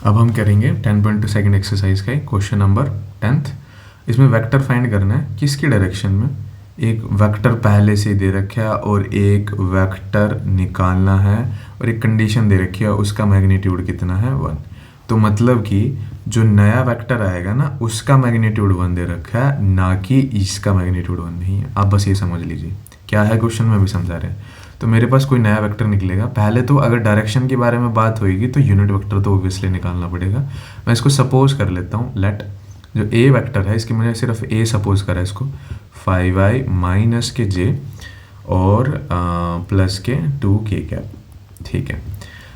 अब हम करेंगे 10.2 सेकंड एक्सरसाइज का क्वेश्चन नंबर 10th। इसमें वेक्टर फाइंड करना है किसकी डायरेक्शन में। एक वेक्टर पहले से दे रखा है और एक वेक्टर निकालना है और एक कंडीशन दे रखी है, उसका मैग्नीट्यूड कितना है 1। तो मतलब कि जो नया वेक्टर आएगा ना उसका मैग्नीट्यूड 1 दे रखा है, ना कि इसका मैग्नीट्यूड 1 नहीं है। आप बस ये समझ लीजिए क्या है क्वेश्चन में भी समझा रहे हैं। तो मेरे पास कोई नया वेक्टर निकलेगा। पहले तो अगर डायरेक्शन के बारे में बात होगी तो यूनिट वेक्टर तो ऑब्वियसली निकालना पड़ेगा। मैं इसको सपोज कर लेता हूँ। लेट जो ए वेक्टर है इसकी मैंने सिर्फ ए सपोज करा है इसको 5i माइनस के जे और प्लस के 2k कैप। ठीक है,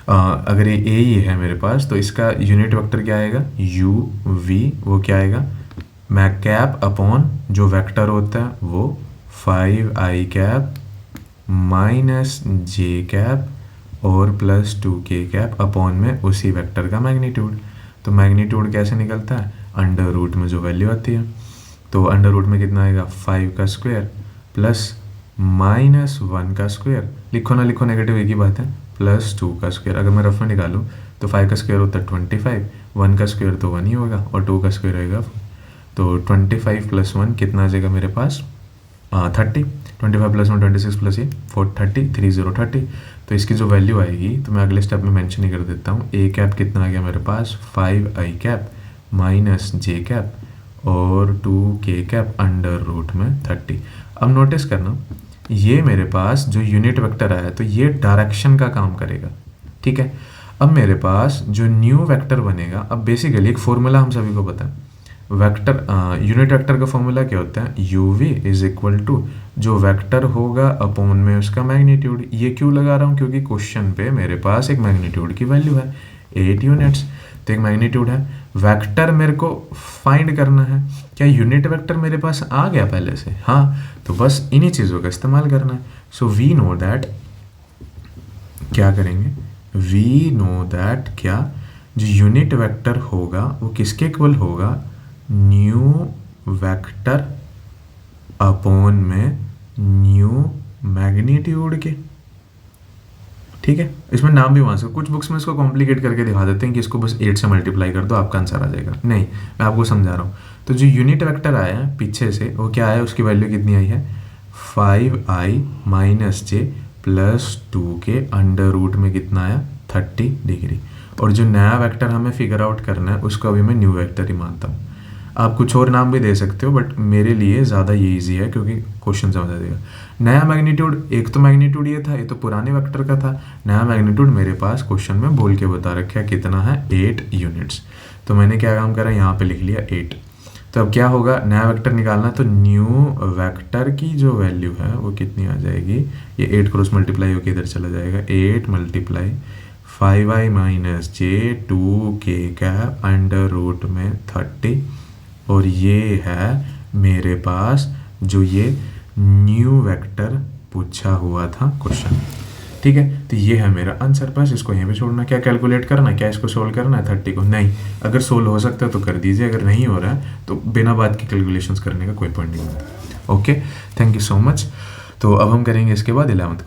अगर ये ए ही है मेरे पास तो इसका यूनिट वेक्टर क्या आएगा u v। वो क्या आएगा मैक कैप अपॉन जो वेक्टर होता है वो 5i कैप माइनस जे कैप और प्लस 2k कैप अपॉन में उसी वेक्टर का मैग्नीट्यूड। तो मैग्नीट्यूड कैसे निकलता है, अंडर रूट में जो वैल्यू आती है। तो अंडर रूट में कितना आएगा 5 का स्क्वायर प्लस माइनस 1 का स्क्वायर। लिखो ना लिखो नेगेटिव एक ही बात है, प्लस 2 का स्क्वायर। अगर मैं रफ में निकालूँ तो 5 का स्क्वायर होता है 25, 1 का स्क्वायर तो 1 ही होगा और 2 का स्क्वायर आएगा। तो 25 प्लस 1 कितना आ जाएगा मेरे पास 30। 25 प्लस 1 26 प्लस ये 30 30। तो इसकी जो वैल्यू आएगी तो मैं अगले स्टेप में मेंशन ही कर देता हूँ। ए कैप कितना आ गया मेरे पास 5i कैप माइनस जे कैप और 2k कैप अंडर रूट में 30। अब नोटिस करना ये मेरे पास जो यूनिट वेक्टर आया तो ये डायरेक्शन का काम करेगा। ठीक है, अब मेरे पास जो न्यू वेक्टर बनेगा, अब बेसिकली एक फॉर्मूला हम सभी को पता है वेक्टर यूनिट वेक्टर का फॉर्मूला क्या होता है uv इज इक्वल टू जो वेक्टर होगा अपॉन में उसका मैग्नीट्यूड। ये क्यों लगा रहा हूँ, क्योंकि क्वेश्चन पे मेरे पास एक मैग्नीट्यूड की वैल्यू है 8 यूनिट्स। तो एक मैग्नीट्यूड है, वेक्टर मेरे को फाइंड करना है। क्या यूनिट वेक्टर मेरे पास आ गया पहले से, हाँ, तो बस इन्हीं चीज़ों का इस्तेमाल करना है। सो वी नो दैट क्या करेंगे, वी नो दैट क्या जो यूनिट वेक्टर होगा वो किसके इक्वल होगा न्यू वेक्टर अपॉन में न्यू मैग्नीट्यूड के। ठीक है, इसमें नाम भी वहाँ से कुछ बुक्स में इसको कॉम्प्लिकेट करके दिखा देते हैं कि इसको बस 8 से मल्टीप्लाई कर दो आपका आंसर आ जाएगा। नहीं, मैं आपको समझा रहा हूँ। तो जो यूनिट वेक्टर आया है पीछे से वो क्या आया, उसकी वैल्यू कितनी आई है 5i माइनस जे प्लस 2k अंडर रूट में कितना आया 30 डिग्री। और जो नया वेक्टर हमें फिगर आउट करना है उसको अभी मैं न्यू वेक्टर ही मानता हूँ। आप कुछ और नाम भी दे सकते हो बट मेरे लिए ज़्यादा ये इजी है क्योंकि क्वेश्चन समझ आ जाएगा। नया मैग्नीट्यूड, एक तो मैग्नीट्यूड ये था, ये तो पुराने वेक्टर का था। नया मैग्नीट्यूड मेरे पास क्वेश्चन में बोल के बता रखा है कितना है 8 यूनिट्स। तो मैंने क्या काम करा, यहाँ पे लिख लिया 8। तो अब क्या होगा, नया वेक्टर निकालना, तो न्यू वेक्टर की जो वैल्यू है वो कितनी आ जाएगी, ये 8 क्रॉस मल्टीप्लाई होकर इधर चला जाएगा, 8 मल्टीप्लाई 5i माइनस जे 2k कैप अंडर रूट में 30। और ये है मेरे पास जो ये न्यू वेक्टर पूछा हुआ था क्वेश्चन। ठीक है, तो ये है मेरा आंसर। बस इसको यहीं पे छोड़ना। क्या कैलकुलेट करना है, क्या इसको सोल्व करना है 30 को, नहीं। अगर सोल्व हो सकता है तो कर दीजिए, अगर नहीं हो रहा है तो बिना बात की कैलकुलेशंस करने का कोई पॉइंट नहीं होता। Okay, thank you so much. तो अब हम करेंगे इसके बाद 11th।